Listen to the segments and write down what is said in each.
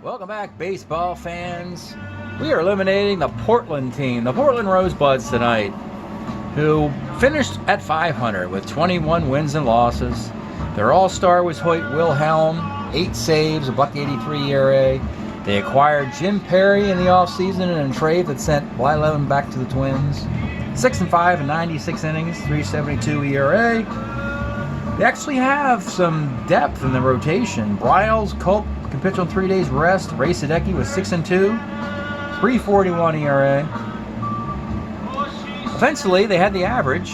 Welcome back, baseball fans. We are eliminating the Portland team, the Portland Rosebuds tonight, who finished at 500 with 21 wins and losses. Their all-star was Hoyt Wilhelm, 8 saves, a .83 ERA. They acquired Jim Perry in the offseason in a trade that sent Blyleven back to the Twins. 6-5 in 96 innings, 3.72 ERA. They actually have some depth in the rotation. Bryles, Culp can pitch on 3 days rest. Ray Sadecki was 6-2, 3.41 ERA. Eventually, they had the average.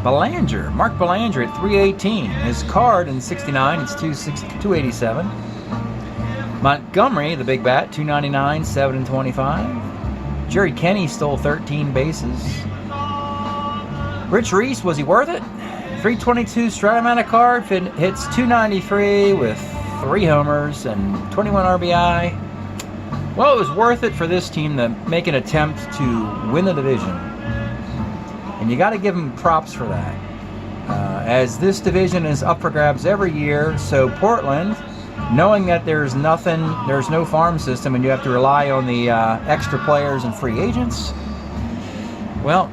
Mark Belanger at 3.18. His card in 69, it's 2.87. Montgomery, the big bat, 2.99, 7-25. Jerry Kenney stole 13 bases. Rich Reese, was he worth it? 322 Strat-O-Matic card, hits 293 with 3 homers and 21 RBI. Well, it was worth it for this team to make an attempt to win the division. And you got to give them props for that. As this division is up for grabs every year, so Portland, knowing that there's no farm system and you have to rely on the extra players and free agents, well,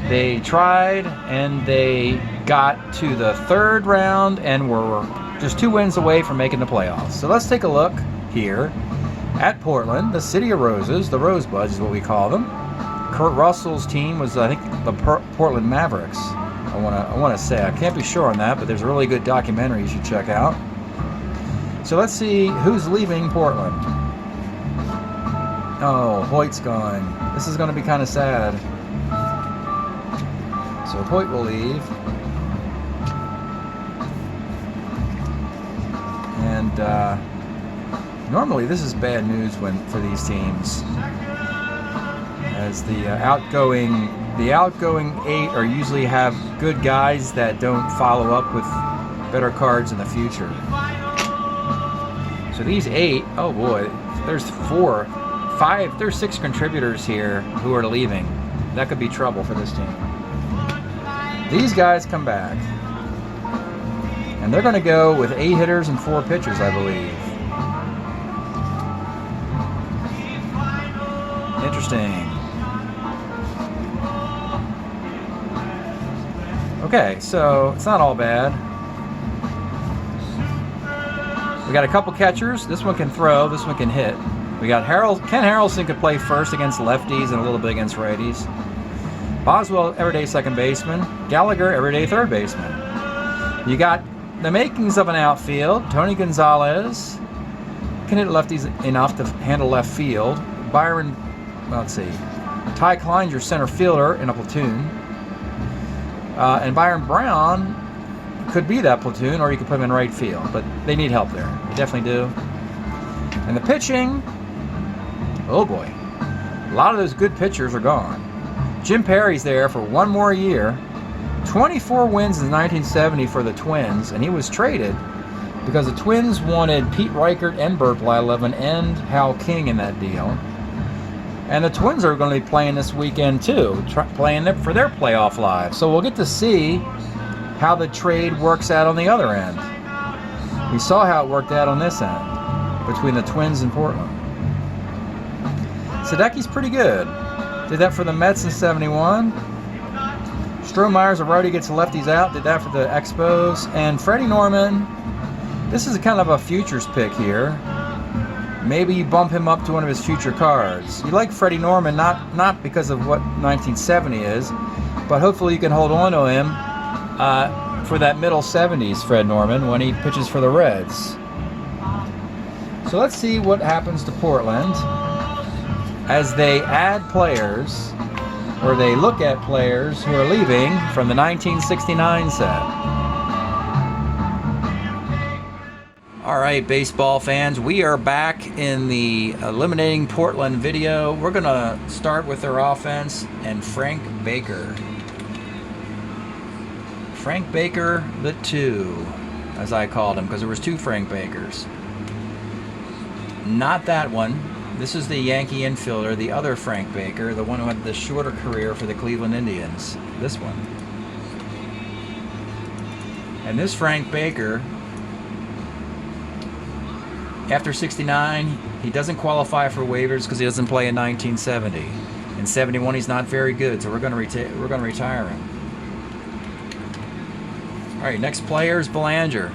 they tried and they got to the 3rd round and were just 2 wins away from making the playoffs. So let's take a look here at Portland, the City of Roses. The Rosebuds is what we call them. Kurt Russell's team was, I think, the Portland Mavericks. I want to say, I can't be sure on that, but there's a really good documentary you should check out. So let's see who's leaving Portland. Oh, Hoyt's gone. This is going to be kind of sad. So Hoyt will leave. And normally this is bad news for these teams, as the outgoing 8 are usually have good guys that don't follow up with better cards in the future. So these 8, oh boy, there's 6 contributors here who are leaving. That could be trouble for this team. These guys come back, and they're going to go with 8 hitters and 4 pitchers, I believe. Interesting. Okay, so it's not all bad. We got a couple catchers. This one can throw, this one can hit. We got Ken Harrelson could play first against lefties and a little bit against righties. Boswell, everyday second baseman. Gallagher, everyday third baseman. You got the makings of an outfield. Tony Gonzalez can hit lefties enough to handle left field. Byron, let's see, Ty Klein's your center fielder in a platoon. And Byron Brown could be that platoon, or you could put him in right field, but they need help there. They definitely do. And the pitching, oh boy, a lot of those good pitchers are gone. Jim Perry's there for 1 more year. 24 wins in 1970 for the Twins, and he was traded because the Twins wanted Pete Reichert and Burt Blyleven and Hal King in that deal. And the Twins are going to be playing this weekend too, playing for their playoff lives. So we'll get to see how the trade works out on the other end. We saw how it worked out on this end between the Twins and Portland. Sadecki's pretty good. Did that for the Mets in 71. Strohmeyer's a righty, gets lefties out. Did that for the Expos. And Freddie Norman, this is kind of a futures pick here. Maybe you bump him up to one of his future cards. You like Freddie Norman, not because of what 1970 is, but hopefully you can hold on to him for that middle 70s Fred Norman when he pitches for the Reds. So let's see what happens to Portland as they add players, or they look at players who are leaving from the 1969 set. All right, baseball fans, we are back in the eliminating Portland video. We're going to start with their offense and Frank Baker. Frank Baker the 2, as I called him, because there was 2 Frank Bakers. Not that one. This is the Yankee infielder, the other Frank Baker, the one who had the shorter career for the Cleveland Indians. This one. And this Frank Baker After 69, he doesn't qualify for waivers because he doesn't play in 1970. In 71, he's not very good, so we're going to retire him. All right, next player is Belanger.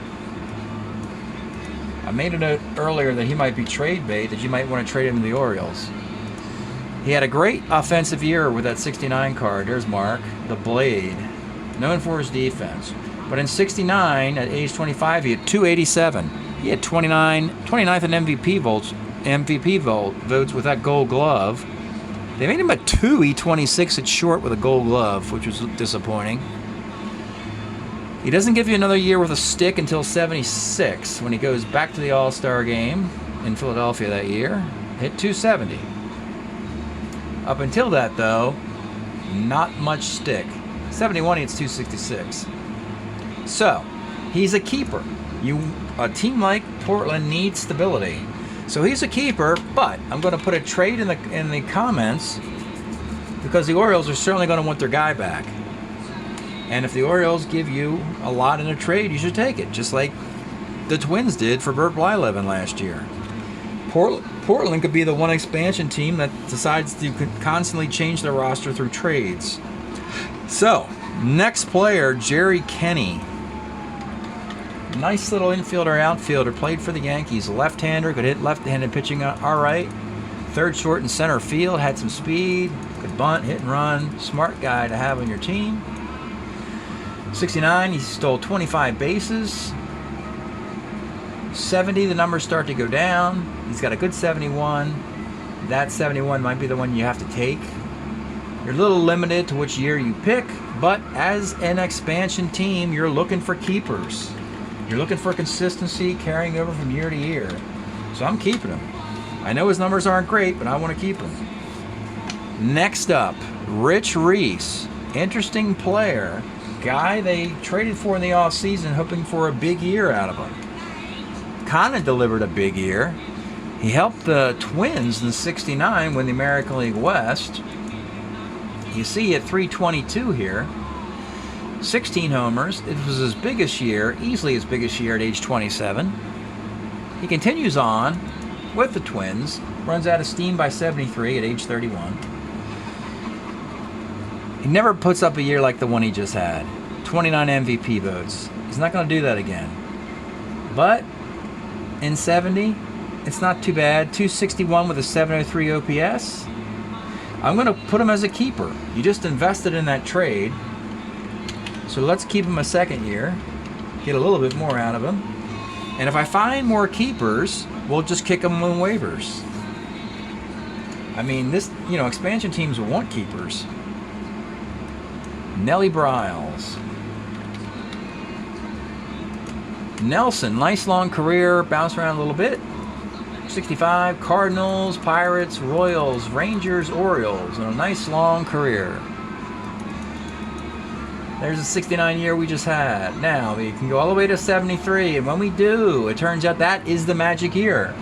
I made a note earlier that he might be trade bait, that you might want to trade him to the Orioles. He had a great offensive year with that 69 card. There's Mark, the Blade, known for his defense. But in 69, at age 25, he had 287. He had 29th in MVP votes with that Gold Glove. They made him a 2 E26 at short with a Gold Glove, which was disappointing. He doesn't give you another year with a stick until 76, when he goes back to the All-Star game in Philadelphia that year. Hit 270. Up until that, though, not much stick. 71, it's 266. So, he's a keeper. A team like Portland needs stability. So he's a keeper, but I'm going to put a trade in the comments because the Orioles are certainly going to want their guy back. And if the Orioles give you a lot in a trade, you should take it, just like the Twins did for Bert Blyleven last year. Portland could be the one expansion team that decides to constantly change their roster through trades. So, next player, Jerry Kenny. Nice little infielder, outfielder, played for the Yankees. Left-hander, could hit left-handed pitching all right. Third, short, and center field, had some speed, could bunt, hit and run. Smart guy to have on your team. 69, he stole 25 bases. 70, the numbers start to go down. He's got a good 71. That 71 might be the one you have to take. You're a little limited to which year you pick, but as an expansion team, you're looking for keepers. You're looking for consistency carrying over from year to year. So I'm keeping him. I know his numbers aren't great, but I want to keep him. Next up, Rich Reese. Interesting player. Guy they traded for in the offseason, hoping for a big year out of him. Kind of delivered a big year. He helped the Twins in '69 win the American League West. You see at 322 here. 16 homers. It was his biggest year, easily his biggest year at age 27. He continues on with the Twins. Runs out of steam by 73 at age 31. He never puts up a year like the one he just had. 29 MVP votes. He's not going to do that again. But in 70, it's not too bad. 261 with a 703 OPS. I'm going to put him as a keeper. You just invested in that trade. So let's keep him a second year. Get a little bit more out of him. And if I find more keepers, we'll just kick them on waivers. I mean, expansion teams will want keepers. Nellie Bryles. Nelson, nice long career, bounced around a little bit. 65, Cardinals, Pirates, Royals, Rangers, Orioles, and a nice long career. There's a 69 year we just had. Now, we can go all the way to 73, and when we do, it turns out that is the magic year.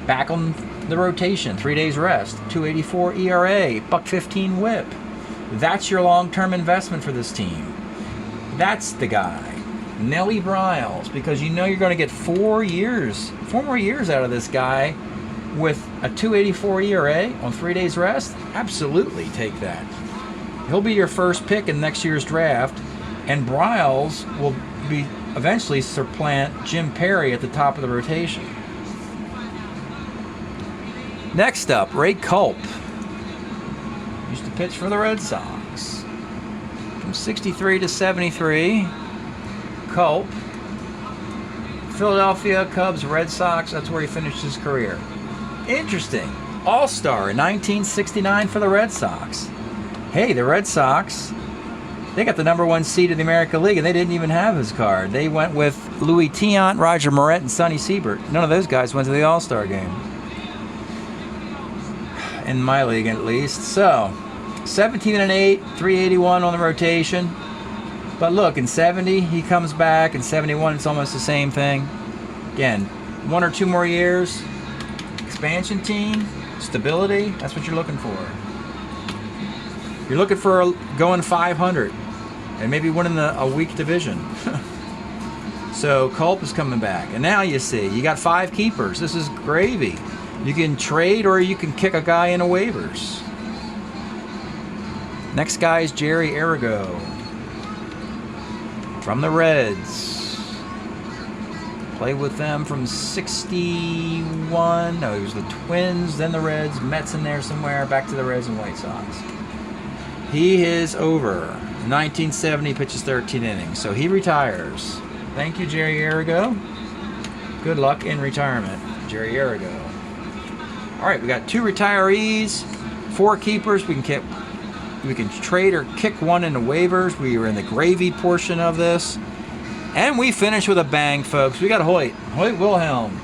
Back on the rotation, 3 days rest, 2.84 ERA, $1.15 whip. That's your long-term investment for this team. That's the guy. Nellie Bryles, because you know you're going to get 4 more years out of this guy with a 2.84 ERA on 3 days rest. Absolutely take that. He'll be your first pick in next year's draft, and Bryles will eventually supplant Jim Perry at the top of the rotation. Next up, Ray Culp. Used to pitch for the Red Sox. From 63 to 73, Culp. Philadelphia, Cubs, Red Sox, that's where he finished his career. Interesting. All-Star in 1969 for the Red Sox. Hey, the Red Sox, they got the #1 seed in the American League, and they didn't even have his card. They went with Louis Tiant, Roger Moret, and Sonny Siebert. None of those guys went to the All-Star game. In my league, at least. So, 17-8, 381 on the rotation. But look, in 70, he comes back. In 71, it's almost the same thing. Again, 1 or 2 more years. Expansion team, stability, that's what you're looking for. You're looking for going 500 and maybe winning a weak division. So Culp is coming back. And now you see, you got 5 keepers. This is gravy. You can trade or you can kick a guy into waivers. Next guy is Jerry Arrigo from the Reds. Played with them from 61. No, it was the Twins, then the Reds, Mets in there somewhere, back to the Reds and White Sox. He is over. 1970, pitches 13 innings, so he retires. Thank you, Jerry Arrigo. Good luck in retirement, Jerry Arrigo. All right, we got 2 retirees, 4 keepers. We can trade or kick one into waivers. We were in the gravy portion of this. And we finish with a bang, folks. We got Hoyt Wilhelm.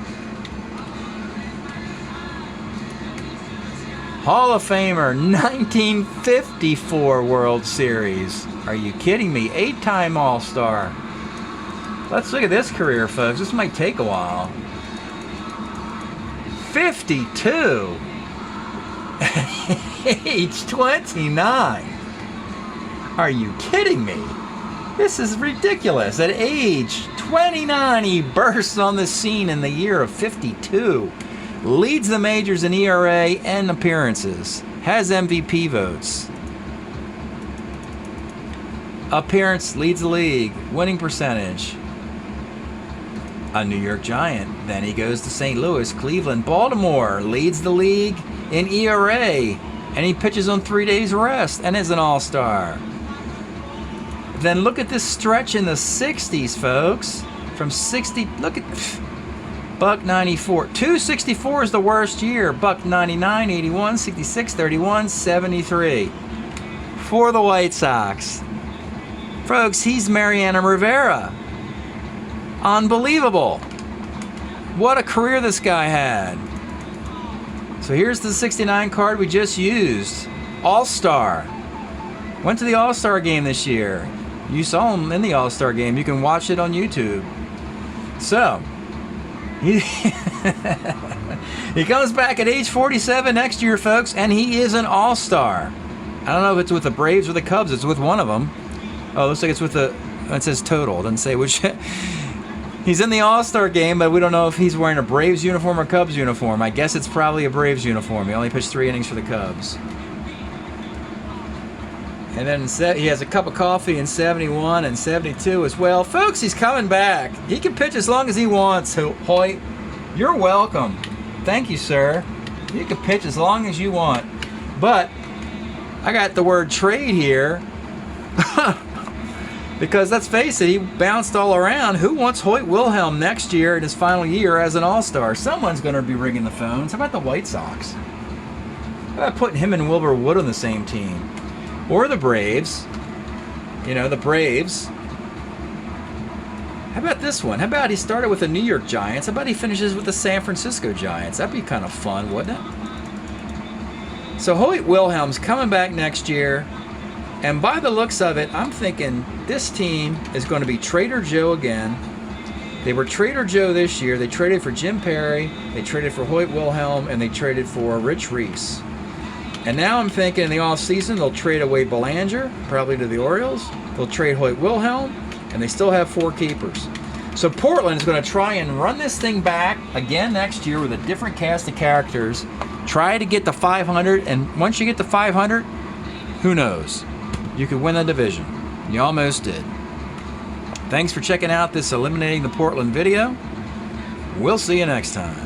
Hall of Famer, 1954 World Series. Are you kidding me? 8-time All-Star. Let's look at this career, folks. This might take a while. 52. Age 29. Are you kidding me? This is ridiculous. At age 29, he bursts on the scene in the year of 52. Leads the majors in ERA and appearances. Has MVP votes. Appearance leads the league. Winning percentage. A New York Giant. Then he goes to St. Louis, Cleveland, Baltimore. Leads the league in ERA. And he pitches on 3 days rest and is an all-star. Then look at this stretch in the 60s, folks. From 60, look at buck 94. 264 is the worst year. Buck 99, 81, 66, 31, 73. For the White Sox. Folks, he's Mariano Rivera. Unbelievable. What a career this guy had. So here's the 69 card we just used. All-Star. Went to the All-Star game this year. You saw him in the All-Star game. You can watch it on YouTube. So, he comes back at age 47 next year, folks, and he is an All-Star. I don't know if it's with the Braves or the Cubs. It's with one of them. Oh, looks like it's with the... It says total. It doesn't say which... He's in the All-Star game, but we don't know if he's wearing a Braves uniform or Cubs uniform. I guess it's probably a Braves uniform. He only pitched 3 innings for the Cubs. And then he has a cup of coffee in 71 and 72 as well. Folks, he's coming back. He can pitch as long as he wants, Hoyt. You're welcome. Thank you, sir. You can pitch as long as you want. But I got the word trade here. Because let's face it, he bounced all around. Who wants Hoyt Wilhelm next year in his final year as an All-Star? Someone's going to be ringing the phones. How about the White Sox? How about putting him and Wilbur Wood on the same team? Or the Braves. You know, the Braves. How about this one? How about he started with the New York Giants? How about he finishes with the San Francisco Giants? That'd be kind of fun, wouldn't it? So Hoyt Wilhelm's coming back next year. And by the looks of it, I'm thinking this team is going to be Trader Joe again. They were Trader Joe this year. They traded for Jim Perry. They traded for Hoyt Wilhelm. And they traded for Rich Reese. And now I'm thinking in the offseason they'll trade away Belanger, probably to the Orioles. They'll trade Hoyt Wilhelm, and they still have 4 keepers. So Portland is going to try and run this thing back again next year with a different cast of characters. Try to get to 500, and once you get to 500, who knows? You could win the division. You almost did. Thanks for checking out this Eliminating the Portland video. We'll see you next time.